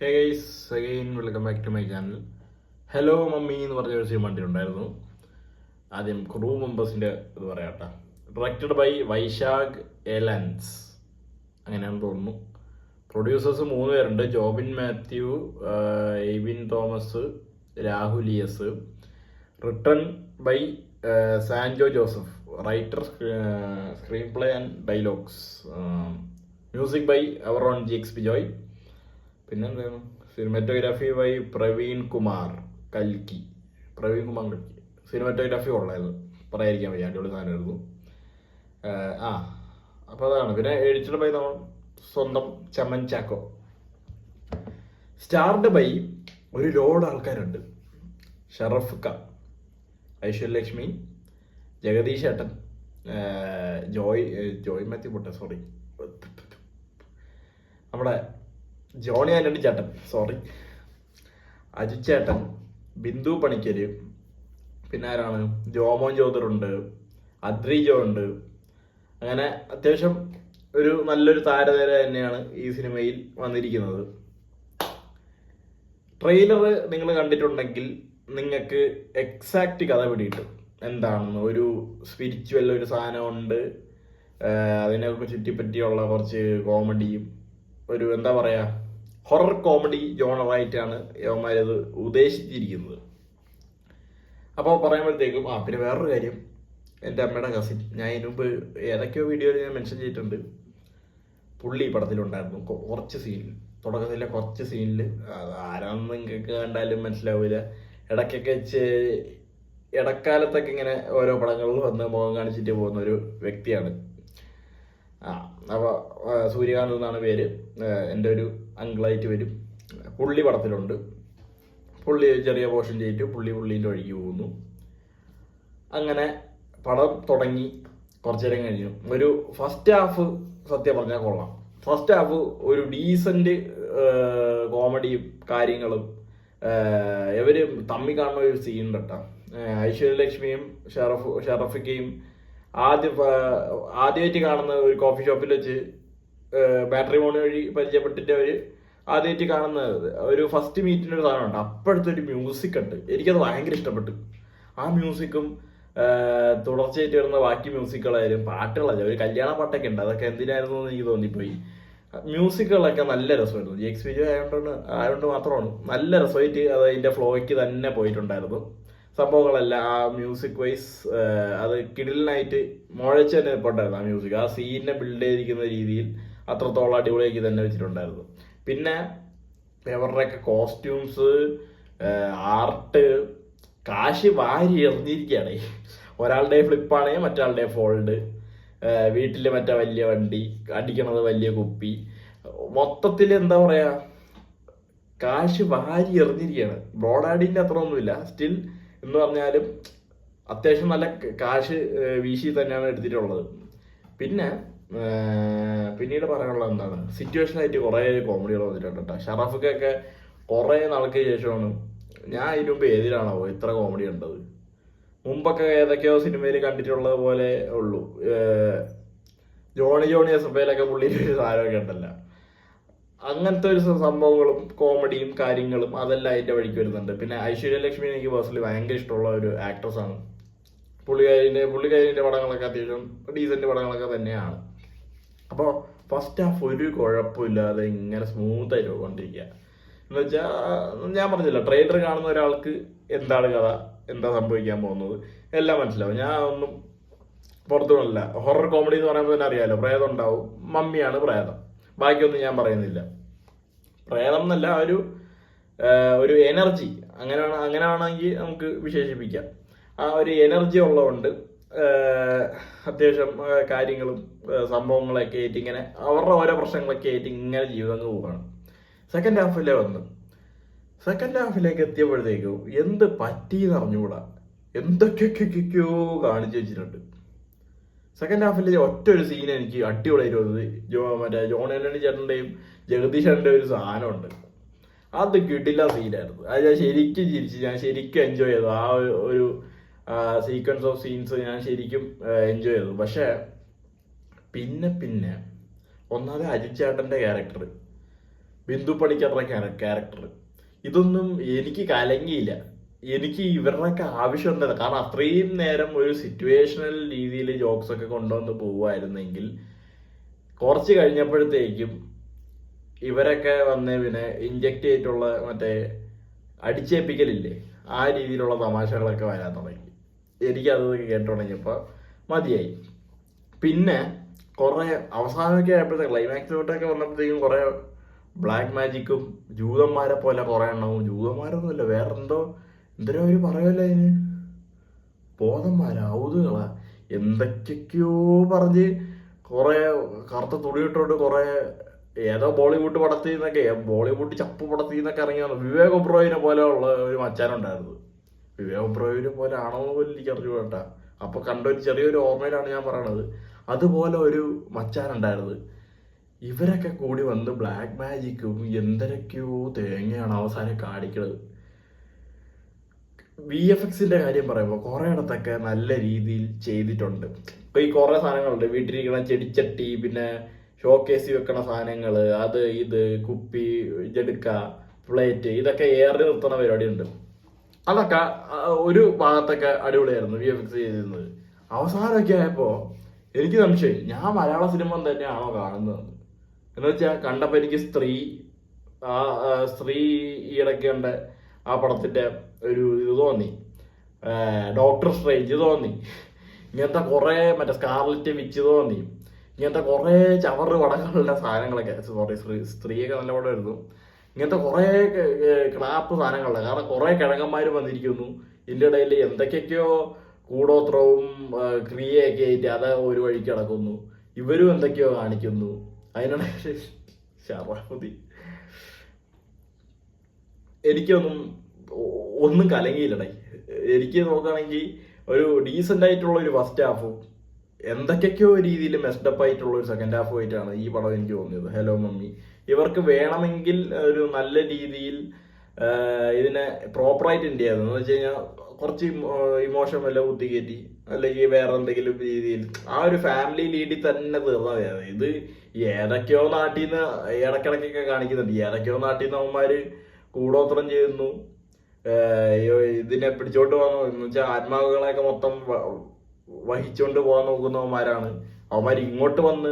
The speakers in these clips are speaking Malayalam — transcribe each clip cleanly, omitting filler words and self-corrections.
Hey guys, again welcome back to my channel. Hello mummy എന്ന് പറഞ്ഞ ഒരു സിനിമ ഉണ്ടായിരുന്നു. ആദ്യം ക്രൂ മെമ്പേഴ്സിൻ്റെ ഇത് പറയാട്ടോ. ഡയറക്റ്റഡ് ബൈ വൈശാഖ് എലൻസ്, അങ്ങനെയാണെന്ന് തോന്നുന്നു. പ്രൊഡ്യൂസേഴ്സ് 3 പേരുണ്ട്: Jobin Mathew, Eyvin Thomas, Rahul S. Written by Sanjo Joseph. Writer, screen play and dialogues. Music by our own GX Bijoy. പിന്നെന്താണ്, സിനിമാറ്റോഗ്രാഫി ബൈ പ്രവീൺ കുമാർ കൽക്കി. സിനിമാറ്റോഗ്രാഫി കൊള്ളായിരുന്നു, പറയാതിരിക്കാൻ വയ്യ, അടിപൊളി സാധനമായിരുന്നു. അപ്പോൾ അതാണ്. പിന്നെ എഡിറ്റഡ് ബൈ നമ്മൾ സ്വന്തം ചമൻ ചാക്കോ. സ്റ്റാർഡ് ബൈ ഒരു ലോഡ് ആൾക്കാരുണ്ട്: ഷറഫ് ഖാൻ, ഐശ്വര്യലക്ഷ്മി, ജഗദീഷ് ഏട്ടൻ, ജോയ് മാത്യു പൊട്ടെ, സോറി, നമ്മുടെ ജോണി ആന്റണി ചേട്ടൻ, സോറി, അജു ചേട്ടൻ, ബിന്ദു പണിക്കര്, പിന്നെ ആരാണ്, ജോമോൻ ജോതറുണ്ട്, അദ്രി ജോ ഉണ്ട്. അങ്ങനെ അത്യാവശ്യം ഒരു നല്ലൊരു താരനിര തന്നെയാണ് ഈ സിനിമയിൽ വന്നിരിക്കുന്നത്. ട്രെയിലർ നിങ്ങൾ കണ്ടിട്ടുണ്ടെങ്കിൽ നിങ്ങൾക്ക് എക്സാക്റ്റ് കഥ പിടിയിട്ടു എന്താണെന്ന്. ഒരു സ്പിരിച്വൽ ഒരു സാധനമുണ്ട്, അതിനൊക്കെ ചുറ്റിപ്പറ്റിയുള്ള കുറച്ച് കോമഡിയും, ഒരു എന്താ പറയുക, ഹൊറർ കോമഡി ജോണറായിട്ടാണ് യവന്മാരത് ഉദ്ദേശിച്ചിരിക്കുന്നത്. അപ്പോൾ പറയുമ്പോഴത്തേക്കും പിന്നെ വേറൊരു കാര്യം, എൻ്റെ അമ്മയുടെ കസിൻ, ഞാൻ ഇതിനു മുമ്പ് ഏതൊക്കെയോ വീഡിയോയിൽ ഞാൻ മെൻഷൻ ചെയ്തിട്ടുണ്ട്, പുള്ളി പടത്തിലുണ്ടായിരുന്നു. കുറച്ച് സീനിൽ, തുടക്കത്തിലെ കുറച്ച് സീനിൽ. ആരാണെന്ന് നിങ്ങൾക്ക് കണ്ടാലും മനസ്സിലാവില്ല. ഇടയ്ക്കൊക്കെ ഇടക്കാലത്തൊക്കെ ഇങ്ങനെ ഓരോ പടങ്ങളിൽ വന്ന് മുഖം കാണിച്ചിട്ട് പോകുന്ന ഒരു വ്യക്തിയാണ്. അപ്പോൾ സൂര്യകാന്ത് എന്നാണ് പേര്. എൻ്റെ ഒരു അങ്കിളായിട്ട് വരും. പുള്ളി പടത്തിലുണ്ട്. പുള്ളി ചെറിയ പോർഷൻ ചെയ്തിട്ട് പുള്ളീൻ്റെ വഴിക്ക് പോകുന്നു. അങ്ങനെ പടം തുടങ്ങി കുറച്ചു നേരം കഴിഞ്ഞു. ഒരു ഫസ്റ്റ് ഹാഫ് സത്യം പറഞ്ഞാൽ കൊള്ളാം. ഫസ്റ്റ് ഹാഫ് ഒരു ഡീസൻറ്റ് കോമഡിയും കാര്യങ്ങളും. ഇവർ തമ്മി കാണുന്ന ഒരു സീൻ ഉണ്ട് കേട്ടോ. ഐശ്വര്യലക്ഷ്മിയും ഷറഫിക്കയും ആദ്യമായിട്ട് കാണുന്ന ഒരു കോഫി ഷോപ്പിൽ വെച്ച് മാട്രിമോണി വഴി പരിചയപ്പെട്ടിട്ട് അവർ ആദ്യമായിട്ട് കാണുന്നത് ഒരു ഫസ്റ്റ് മീറ്റിൻ്റെ ഒരു സാധനമുണ്ട്. അപ്പോഴത്തെ ഒരു മ്യൂസിക് ഉണ്ട്, എനിക്കത് ഭയങ്കര ഇഷ്ടപ്പെട്ടു. ആ മ്യൂസിക്കും തുടർച്ചയായിട്ട് വരുന്ന ബാക്കി മ്യൂസിക്കുകളായാലും പാട്ടുകളല്ല, ഒരു കല്യാണ പാട്ടൊക്കെ ഉണ്ട്, അതൊക്കെ എന്തിനായിരുന്നു എന്ന് എനിക്ക് തോന്നിപ്പോയി. മ്യൂസിക്കുകളൊക്കെ നല്ല രസമായിരുന്നു. GX ബിജോയ് ആയതുകൊണ്ട് മാത്രമാണ് നല്ല രസമായിട്ട് അത് അതിൻ്റെ ഫ്ലോയ്ക്ക് തന്നെ പോയിട്ടുണ്ടായിരുന്നു. സംഭവങ്ങളെല്ലാം ആ മ്യൂസിക് വൈസ് അത് കിടിലിനായിട്ട് മുഴച്ച് തന്നെ നിൽപ്പുണ്ടായിരുന്നു. ആ മ്യൂസിക് ആ സീനിനെ ബിൽഡ് ചെയ്തിരിക്കുന്ന രീതിയിൽ അത്രത്തോളം അടിപൊളിയാക്കി തന്നെ വെച്ചിട്ടുണ്ടായിരുന്നു. പിന്നെ അവരുടെയൊക്കെ കോസ്റ്റ്യൂംസ്, ആർട്ട്, കാശ് വാരി എറിഞ്ഞിരിക്കുകയാണ്. ഒരാളുടെ ഫ്ലിപ്പാണെങ്കിൽ മറ്റാളുടെ ഫോൾഡ്, വീട്ടിൽ മറ്റേ വലിയ വണ്ടി, അടിക്കണത് വലിയ കുപ്പി, മൊത്തത്തിൽ എന്താ പറയുക, കാശ് വാരി എറിഞ്ഞിരിക്കുകയാണ്. ബ്രോഡാഡിൻ്റെ അത്ര ഒന്നുമില്ല, സ്റ്റിൽ എന്ന് പറഞ്ഞാലും അത്യാവശ്യം നല്ല കാശ് വീശി തന്നെയാണ് എടുത്തിട്ടുള്ളത്. പിന്നെ പിന്നീട് പറയാനുള്ളത് എന്താണ്, സിറ്റുവേഷനായിട്ട് കുറേ കോമഡികൾ വന്നിട്ടുണ്ട് കേട്ടോ. ഷറഫൊക്കെ കുറേ നാൾക്ക് ശേഷമാണ്. ഞാൻ ഇതിനു മുമ്പ് ഏതിലാണോ ഇത്ര കോമഡി ഉണ്ടത്. മുമ്പൊക്കെ ഏതൊക്കെയോ സിനിമയിൽ കണ്ടിട്ടുള്ളത് പോലെ ഉള്ളൂ. ജോണി എസപ്പയിലൊക്കെ പുള്ളിയുടെ ഒരു സാധനമൊക്കെ ഉണ്ടല്ലോ, അങ്ങനത്തെ ഒരു സംഭവങ്ങളും കോമഡിയും കാര്യങ്ങളും അതെല്ലാം അതിൻ്റെ വഴിക്ക് വരുന്നുണ്ട്. പിന്നെ ഐശ്വര്യലക്ഷ്മി എനിക്ക് പേഴ്സണലി ഭയങ്കര ഇഷ്ടമുള്ള ഒരു ആക്ട്രസ്സാണ്. പുള്ളിക്കാരിൻ്റെ പടങ്ങളൊക്കെ അത്യാവശ്യം ഡീസൻറ്റ് പടങ്ങളൊക്കെ തന്നെയാണ്. അപ്പോൾ ഫസ്റ്റ് ഹാഫ് ഒരു കുഴപ്പമില്ലാതെ ഇങ്ങനെ സ്മൂത്തായിട്ട് പോയിക്കൊണ്ടിരിക്കുക. എന്ന് വെച്ചാൽ ഞാൻ പറഞ്ഞില്ല, ട്രെയിലർ കാണുന്ന ഒരാൾക്ക് എന്താണ് കഥ, എന്താ സംഭവിക്കാൻ പോകുന്നത് എല്ലാം മനസ്സിലാവും. ഞാൻ ഒന്നും പുറത്തുകൊണ്ടല്ല. ഹൊറർ കോമഡി എന്ന് പറയുമ്പോൾ തന്നെ അറിയാമല്ലോ, പ്രേതം ഉണ്ടാവും, മമ്മിയാണ് പ്രേതം, ബാക്കിയൊന്നും ഞാൻ പറയുന്നില്ല. പ്രേതം എന്നല്ല, ഒരു എനർജി, അങ്ങനെയാണെങ്കിൽ നമുക്ക് വിശേഷിപ്പിക്കാം. ആ ഒരു എനർജി ഉള്ളതുകൊണ്ട് അത്യാവശ്യം കാര്യങ്ങളും സംഭവങ്ങളൊക്കെ ആയിട്ട് ഇങ്ങനെ അവരുടെ ഓരോ പ്രശ്നങ്ങളൊക്കെ ആയിട്ട് ഇങ്ങനെ ജീവിതം പോവുകയാണ്. സെക്കൻഡ് ഹാഫിലേക്ക് എത്തിയപ്പോഴത്തേക്കും എന്ത് പറ്റിയെന്ന് അറിഞ്ഞുകൂടാ, എന്തൊക്കെയൊക്കെയോ കാണിച്ചു വെച്ചിട്ടുണ്ട്. സെക്കൻഡ് ഹാഫിൽ ഒറ്റ ഒരു സീൻ എനിക്ക് അടിപൊളിയായിട്ട് വന്നത്, മറ്റേ ജോൺ ആന്റണി ചേട്ടൻ്റെയും ജഗദീഷ് ചേട്ടൻ്റെ ഒരു സാധനമുണ്ട്. അത് കിടില സീനായിരുന്നു. അത് ഞാൻ ശരിക്കും ചിരിച്ചു, ഞാൻ ശരിക്കും എൻജോയ് ചെയ്തു. ആ ഒരു സീക്വൻസ് ഓഫ് സീൻസ് ഞാൻ ശരിക്കും എൻജോയ് ചെയ്തു. പക്ഷേ പിന്നെ ഒന്നാമത് അജിത് ചേട്ടൻ്റെ ക്യാരക്ടർ ബിന്ദു പണിക്കറുടെ ക്യാരക്ടർ, ഇതൊന്നും എനിക്ക് കലങ്ങിയില്ല. എനിക്ക് ഇവരുടെയൊക്കെ ആവശ്യം എന്താ, കാരണം അത്രയും നേരം ഒരു സിറ്റുവേഷണൽ രീതിയിൽ ജോക്സ് ഒക്കെ കൊണ്ടുവന്ന് പോവുമായിരുന്നെങ്കിൽ കുറച്ച് കഴിഞ്ഞപ്പോഴത്തേക്കും ഇവരൊക്കെ വന്ന് പിന്നെ ഇഞ്ചക്ട് ചെയ്തിട്ടുള്ള മറ്റേ അടിച്ചേൽപ്പിക്കലില്ലേ, ആ രീതിയിലുള്ള തമാശകളൊക്കെ വരാൻ തുടങ്ങി. എനിക്കത് കേട്ടുടങ്ങിയപ്പോൾ മതിയായി. പിന്നെ കുറെ അവസാനമൊക്കെ ആയപ്പോഴത്തേക്ക് ക്ലൈമാക്സിലോട്ടൊക്കെ വന്നപ്പോഴത്തേക്കും കുറെ ബ്ലാക്ക് മാജിക്കും ജൂതന്മാരെ പോലെ കുറെ എണ്ണവും, ജൂതന്മാരൊന്നുമില്ല വേറെന്തോ എന്തിനോ ഒരു പറയുമല്ലോ അതിന്, ബോധന്മാരാ ഔതുകളാ എന്തൊക്കെയൊക്കെയോ പറഞ്ഞ് കുറെ കറുത്ത തുണിയിട്ടോണ്ട് കുറെ ഏതോ ബോളിവുഡ് പടത്തിൽ നിന്നൊക്കെ, ബോളിവുഡ് ചപ്പ് പടത്തിൽ നിന്നൊക്കെ ഇറങ്ങി വന്നു വിവേക് ഒബ്രോയിനെ പോലെ ഉള്ള ഒരു മച്ചാനുണ്ടായിരുന്നു. വിവേക് ഒബ്രോയിനെ പോലെ ആണോ പോലും എനിക്ക് അറിഞ്ഞു കേട്ടാ, അപ്പൊ കണ്ടൊരു ചെറിയൊരു ഓർമ്മയിലാണ് ഞാൻ പറയണത്. അതുപോലെ ഒരു മച്ചാനുണ്ടായിരുന്നു. ഇവരൊക്കെ കൂടി വന്ന് ബ്ലാക്ക് മാജിക്കും എന്തൊക്കെയോ തേങ്ങയാണ് അവസാനം കാണിക്കുന്നത്. VFX കാര്യം പറയുമ്പോൾ കുറെ ഇടത്തൊക്കെ നല്ല രീതിയിൽ ചെയ്തിട്ടുണ്ട്. ഇപ്പൊ ഈ കുറെ സാധനങ്ങളുണ്ട്, വീട്ടിലിരിക്കണ ചെടിച്ചട്ടി, പിന്നെ ഷോക്കേസിൽ വെക്കണ സാധനങ്ങൾ, അത് ഇത് കുപ്പി ജെടുക്ക പ്ലേറ്റ്, ഇതൊക്കെ ഏറി നിർത്തുന്ന പരിപാടിയുണ്ട്. അതൊക്കെ ഒരു ഭാഗത്തൊക്കെ അടിപൊളിയായിരുന്നു VFX ചെയ്തിരുന്നത്. അവസാനമൊക്കെ ആയപ്പോ എനിക്ക് സംശയം, ഞാൻ മലയാള സിനിമ തന്നെയാണോ കാണുന്നത് എന്ന് വെച്ചാൽ കണ്ടപ്പോ എനിക്ക് സ്ത്രീ ഈയിടയ്ക്ക് കണ്ട ആ പടത്തിന്റെ ഒരു ഇത് തോന്നി, ഡോക്ടർ സ്ട്രേഞ്ച് തോന്നി, ഇങ്ങനത്തെ കുറെ മറ്റേ സ്കാർലറ്റ് വിച്ച് തോന്നി, ഇങ്ങനത്തെ കുറെ ചവറ് പടങ്ങളുടെ സാധനങ്ങളൊക്കെ, സോറി സ്ത്രീയൊക്കെ നല്ല പടമായിരുന്നു. ഇങ്ങനത്തെ കുറെ ക്ലാപ്പ് സാധനങ്ങളുടെ, കാരണം കുറെ കിഴങ്ങന്മാർ വന്നിരിക്കുന്നു, ഇതിൻ്റെ ഇടയിൽ എന്തൊക്കെയൊക്കെയോ കൂടോത്രവും ക്രിയയൊക്കെ ആയിട്ട് അത് ഒരു വഴിക്ക് കിടക്കുന്നു, ഇവരും എന്തൊക്കെയോ കാണിക്കുന്നു. അതിനിടയിൽ ശരാഫുദ്ദീൻ ഒന്നും കലങ്ങിയില്ലടേ. എനിക്ക് നോക്കുകയാണെങ്കിൽ ഒരു ഡീസൻ്റ് ആയിട്ടുള്ള ഒരു ഫസ്റ്റ് ഹാഫും എന്തൊക്കെയൊക്കെയോ രീതിയിൽ മെസ്ഡപ്പ് ആയിട്ടുള്ള ഒരു സെക്കൻഡ് ഹാഫും ആയിട്ടാണ് ഈ പടം എനിക്ക് തോന്നിയത്. ഹലോ മമ്മി ഇവർക്ക് വേണമെങ്കിൽ ഒരു നല്ല രീതിയിൽ ഇതിനെ പ്രോപ്പറായിട്ട് എന്ത് ചെയ്യാതെ എന്ന് വെച്ച് കഴിഞ്ഞാൽ കുറച്ച് ഇമോഷൻ വല്ല കുത്തിക്കയറ്റി അല്ലെങ്കിൽ വേറെ എന്തെങ്കിലും രീതിയിൽ ആ ഒരു ഫാമിലി ലീഡിൽ തന്നെ തീർന്നാൽ മതി. ഇത് ഏതൊക്കെയോ നാട്ടിൽ നിന്ന് ഇടയ്ക്കിടയ്ക്കൊക്കെ കാണിക്കുന്നുണ്ട്, ഏതൊക്കെയോ നാട്ടിൽ നിന്ന് അവന്മാര് കൂടോത്രം ചെയ്യുന്നു, ഇതിനെ പിടിച്ചോണ്ട് പോകാൻ എന്ന് വെച്ചാൽ ആത്മാവുകളെയൊക്കെ മൊത്തം വഹിച്ചോണ്ട് പോകാൻ നോക്കുന്നവന്മാരാണ്. അവന്മാർ ഇങ്ങോട്ട് വന്ന്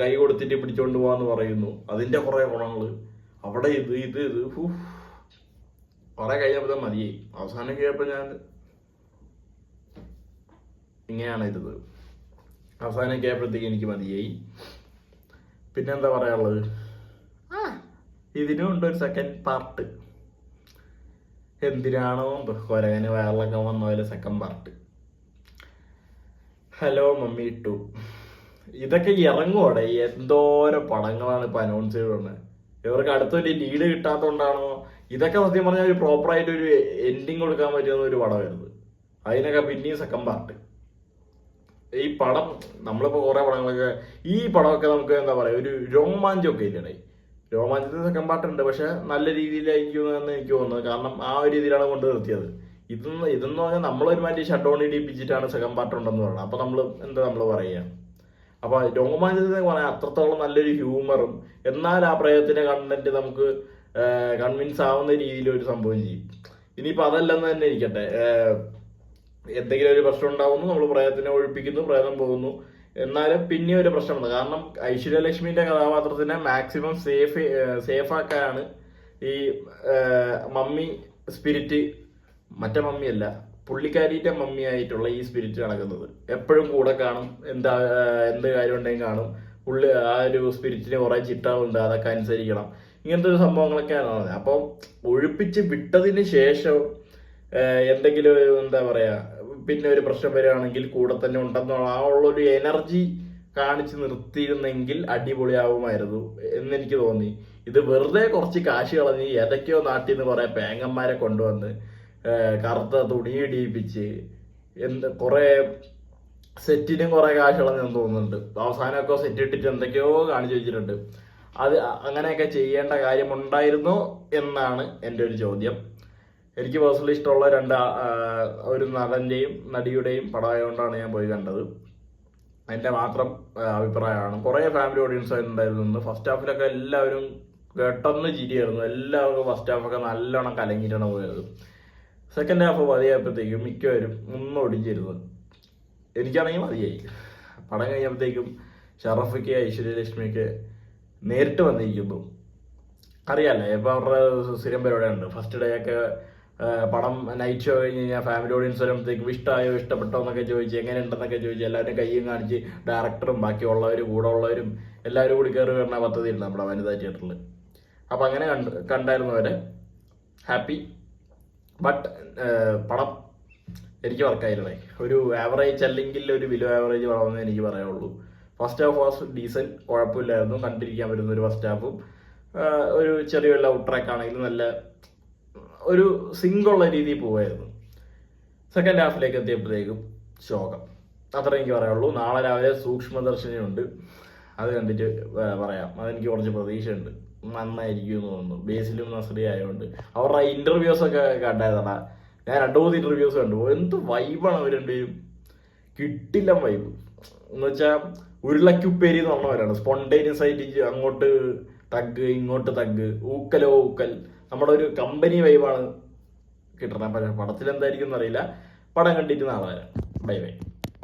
കൈ കൊടുത്തിട്ട് പിടിച്ചോണ്ട് പോകാന്ന് പറയുന്നു. അതിന്റെ കുറെ ഗുണങ്ങള് അവിടെ ഇത് കുറെ കഴിഞ്ഞപ്പോ മതിയായി. അവസാനം കഴിയപ്പോ ഞാൻ ഇങ്ങനെയാണ് ഇരുന്നത്. അവസാനം കഴിയപ്പോഴത്തേക്ക് എനിക്ക് മതിയായി. പിന്നെന്താ പറയാനുള്ളത്, ഇതിനും ഉണ്ട് ഒരു സെക്കൻഡ് പാർട്ട്. എന്തിനാണോ കൊരകന് വയറിളക്കം വന്ന പോലെ സെക്കൻഡ് പാർട്ട്. ഹലോ മമ്മി 2 ഇതൊക്കെ ഇറങ്ങുവോടെ, എന്തോരം പടങ്ങളാണ് ഇപ്പൊ അനൗൺസ് ചെയ്തോണ്ട്. ഇവർക്ക് അടുത്തൊരു ലീഡ് കിട്ടാത്തോണ്ടാണോ, ഇതൊക്കെ സത്യം പറഞ്ഞാൽ ഒരു പ്രോപ്പറായിട്ട് ഒരു എൻഡിങ് കൊടുക്കാൻ പറ്റുന്ന ഒരു പടമായിരുന്നു. അതിനൊക്കെ പിന്നെയും സെക്കൻഡ് പാർട്ട്. ഈ പടം നമ്മളിപ്പോ കുറെ പടങ്ങളൊക്കെ, ഈ പടമൊക്കെ നമുക്ക് എന്താ പറയാ ഒരു രോമാഞ്ചമൊക്കെ ഇല്ലേ, രോമാഞ്ചത്തിന് സെക്കൻഡ് പാർട്ട് ഉണ്ട്, പക്ഷെ നല്ല രീതിയിലായിരിക്കും എന്ന് എനിക്ക് തോന്നുന്നത്. കാരണം ആ ഒരു രീതിയിലാണ് കൊണ്ട് നിർത്തിയത്. ഇതെന്ന് പറഞ്ഞാൽ നമ്മളൊരുമാതിരി ഷട്ട് ഡൗൺ ഇടിപ്പിച്ചിട്ടാണ് സെക്കൻഡ് പാർട്ട് ഉണ്ടെന്ന് പറയുന്നത്. അപ്പൊ നമ്മൾ പറയുക, അപ്പൊ രോമാഞ്ചത്തിന് പറയാൻ അത്രത്തോളം നല്ലൊരു ഹ്യൂമറും എന്നാൽ ആ പ്രയോഗത്തിന്റെ കണ്ടന്റ് നമുക്ക് കൺവിൻസ് ആവുന്ന രീതിയിൽ ഒരു സംഭവം ചെയ്യും. ഇനിയിപ്പോ അതല്ലെന്ന് തന്നെ ഇരിക്കട്ടെ, എന്തെങ്കിലും ഒരു പ്രശ്നം ഉണ്ടാവുന്നു, നമ്മൾ പ്രേതത്തിനെ ഒഴിപ്പിക്കുന്നു, പ്രേതം പോകുന്നു, എന്നാലും പിന്നെ ഒരു പ്രശ്നമുണ്ട്. കാരണം ഐശ്വര്യലക്ഷ്മിന്റെ കഥാപാത്രത്തിനെ മാക്സിമം സേഫ് ആക്കാനാണ് ഈ മമ്മി സ്പിരിറ്റ്, മറ്റേ മമ്മിയല്ല പുള്ളിക്കാരിയുടെ മമ്മി ആയിട്ടുള്ള ഈ സ്പിരിറ്റ് നടക്കുന്നത്. എപ്പോഴും കൂടെ കാണും, എന്ത് കാര്യം ഉണ്ടെങ്കിൽ കാണും. ആ ഒരു സ്പിരിറ്റിന് കുറെ ചിട്ടകളുണ്ട്, അതൊക്കെ അനുസരിക്കണം. ഇങ്ങനത്തെ ഒരു സംഭവങ്ങളൊക്കെയാണ് പറഞ്ഞത്. അപ്പോൾ ഒഴിപ്പിച്ച് വിട്ടതിന് ശേഷം എന്തെങ്കിലും എന്താ പറയാ പിന്നെ ഒരു പ്രശ്നം വരികയാണെങ്കിൽ കൂടെ തന്നെ ഉണ്ടെന്നുള്ള ആ ഉള്ളൊരു എനർജി കാണിച്ച് നിർത്തിയിരുന്നെങ്കിൽ അടിപൊളിയാവുമായിരുന്നു എന്നെനിക്ക് തോന്നി. ഇത് വെറുതെ കുറച്ച് കാശ് കളഞ്ഞ് ഏതൊക്കെയോ നാട്ടിൽ നിന്ന് കുറെ പേങ്ങന്മാരെ കൊണ്ടുവന്ന് കറുത്ത തുണി ഇടിയിപ്പിച്ച് കുറെ സെറ്റിനും കുറെ കാശ് കളഞ്ഞെന്ന് തോന്നുന്നുണ്ട്. അവസാനമൊക്കെ സെറ്റ് ഇട്ടിട്ട് എന്തൊക്കെയോ കാണിച്ചു വെച്ചിട്ടുണ്ട്. അത് അങ്ങനെയൊക്കെ ചെയ്യേണ്ട കാര്യമുണ്ടായിരുന്നോ എന്നാണ് എൻ്റെ ഒരു ചോദ്യം. എനിക്ക് പേഴ്സണലി ഇഷ്ടമുള്ള ഒരു നടന്റെയും നടിയുടെയും പടമായതുകൊണ്ടാണ് ഞാൻ പോയി കണ്ടത്. എൻ്റെ മാത്രം അഭിപ്രായമാണ്. കുറേ ഫാമിലി ഓഡിയൻസ് ഉണ്ടായിരുന്നു. ഫസ്റ്റ് ഹാഫിലൊക്കെ എല്ലാവരും പെട്ടെന്ന് ചിരിയായിരുന്നു. എല്ലാവർക്കും ഫസ്റ്റ് ഹാഫൊക്കെ നല്ലോണം കലങ്ങിയിട്ടാണ് പോയത്. സെക്കൻഡ് ഹാഫ് മതിയായപ്പോഴത്തേക്കും മിക്കവരും ഒന്നും ഒടിഞ്ഞിരുന്നു. എനിക്കാണെങ്കിൽ മതിയായി. പടം കഴിഞ്ഞപ്പോഴത്തേക്കും ഷറഫയ്ക്ക് ഐശ്വര്യലക്ഷ്മിയൊക്കെ നേരിട്ട് വന്നിരിക്കുന്നു. അറിയാമല്ലേ, ഇപ്പോൾ അവരുടെ സ്ഥിരം പരിപാടിയുണ്ട്. ഫസ്റ്റ് ഡേ ഒക്കെ പടം നൈറ്റ് ഷോ കഴിഞ്ഞ് കഴിഞ്ഞാൽ ഫാമിലി ഓഡിയൻസ് വരുമ്പോഴത്തേക്കും ഇഷ്ടമായോ ഇഷ്ടപ്പെട്ടോ എന്നൊക്കെ ചോദിച്ച് എങ്ങനെയുണ്ടെന്നൊക്കെ ചോദിച്ച് എല്ലാവരും കയ്യും കാണിച്ച് ഡയറക്ടറും ബാക്കിയുള്ളവരും കൂടെ ഉള്ളവരും എല്ലാവരും കൂടി കയറി വരുന്ന പദ്ധതിയുണ്ട് നമ്മുടെ വനിതാ തിയേറ്ററിൽ. അപ്പോൾ അങ്ങനെ കണ്ടായിരുന്നവരെ ഹാപ്പി. ബട്ട് പടം എനിക്ക് വർക്കായിരുന്നേ. ഒരു ആവറേജ് അല്ലെങ്കിൽ ഒരു ബിലോ ആവറേജ് പടമെന്ന് എനിക്ക് പറയുള്ളൂ. ഫസ്റ്റ് ഹാഫ് വാസ് ഡീസൻറ്റ്, കുഴപ്പമില്ലായിരുന്നു, കണ്ടിരിക്കാൻ പറ്റുന്ന ഒരു ഫസ്റ്റ് ഹാഫും. ഒരു ചെറിയ ലവ് ട്രാക്ക് ആണെങ്കിലും നല്ല ഒരു സിങ്കുള്ള രീതിയിൽ പോവായിരുന്നു. സെക്കൻഡ് ഹാഫിലേക്ക് എത്തിയപ്പോഴത്തേക്കും ശോകം. അത്ര എനിക്ക് പറയാനുള്ളൂ. നാളെ രാവിലെ സൂക്ഷ്മദർശിനിയുണ്ട്, അത് കണ്ടിട്ട് പറയാം. അതെനിക്ക് കുറച്ച് പ്രതീക്ഷയുണ്ട്, നന്നായിരിക്കും എന്ന് തോന്നുന്നു. ബേസിലും നസ്രിയ ആയതുകൊണ്ട്. അവരുടെ ഇന്റർവ്യൂസൊക്കെ കണ്ടായിരുന്നടാ. ഞാൻ 2-3 ഇന്റർവ്യൂസ് കണ്ടു. എന്ത് വൈബാണ് അവർ രണ്ടുപേരും, കിട്ടില്ല വൈബ് എന്ന് വെച്ചാൽ ഉരുളക്കുപ്പേരി എന്ന് പറഞ്ഞവരാണ്. സ്പോണ്ടേനിയസ് ആയിട്ട് അങ്ങോട്ട് തഗ് ഇങ്ങോട്ട് തഗ്, ഊക്കലോ ഊക്കൽ. നമ്മുടെ ഒരു കമ്പനി വൈബാണ് കിട്ടണം. പടത്തിൽ എന്തായിരിക്കും എന്നറിയില്ല. പടം കണ്ടിട്ട് നാളെ വരാം. Bye bye.